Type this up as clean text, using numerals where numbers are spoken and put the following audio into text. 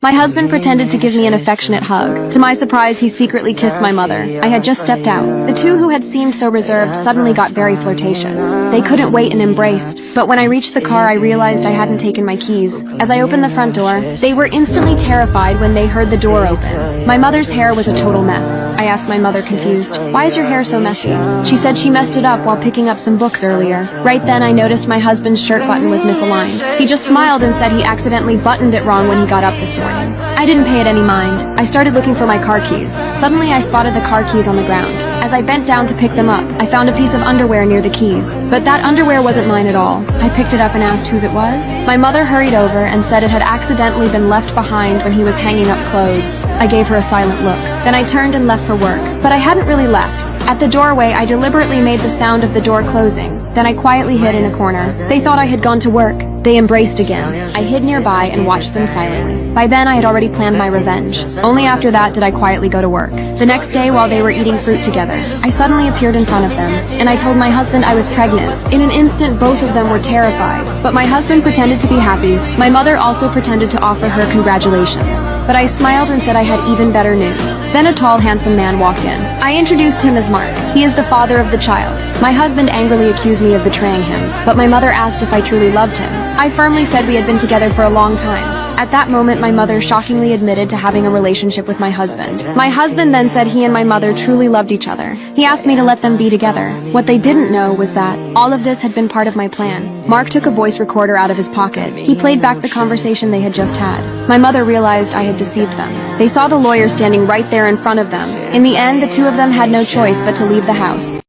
My husband pretended to give me an affectionate hug. To my surprise, he secretly kissed my mother. I had just stepped out. The two who had seemed so reserved suddenly got very flirtatious. They couldn't wait and embraced. But when I reached the car, I realized I hadn't taken my keys. As I opened the front door, they were instantly terrified when they heard the door open. My mother's hair was a total mess. I asked my mother, confused, "Why is your hair so messy?" She said she messed it up while picking up some books earlier. Right then, I noticed my husband's shirt button was misaligned. He just smiled and said he accidentally buttoned it wrong when he got up this morning. I didn't pay it any mind. I started looking for my car keys. Suddenly I spotted the car keys on the ground. As I bent down to pick them up, I found a piece of underwear near the keys. But that underwear wasn't mine at all. I picked it up and asked whose it was. My mother hurried over and said it had accidentally been left behind when he was hanging up clothes. I gave her a silent look. Then I turned and left for work. But I hadn't really left. At the doorway, I deliberately made the sound of the door closing. Then I quietly hid in a corner. They thought I had gone to work. They embraced again. I hid nearby and watched them silently. By then, I had already planned my revenge. Only after that did I quietly go to work. The next day, while they were eating fruit together, I suddenly appeared in front of them, and I told my husband I was pregnant. In an instant, both of them were terrified. But my husband pretended to be happy. My mother also pretended to offer her congratulations. But I smiled and said I had even better news. Then a tall, handsome man walked in. I introduced him as Mark. He is the father of the child. My husband angrily accused me of betraying him, but my mother asked if I truly loved him. I firmly said we had been together for a long time. At that moment, my mother shockingly admitted to having a relationship with my husband. My husband then said he and my mother truly loved each other. He asked me to let them be together. What they didn't know was that all of this had been part of my plan. Mark took a voice recorder out of his pocket. He played back the conversation they had just had. My mother realized I had deceived them. They saw the lawyer standing right there in front of them. In the end, the two of them had no choice but to leave the house.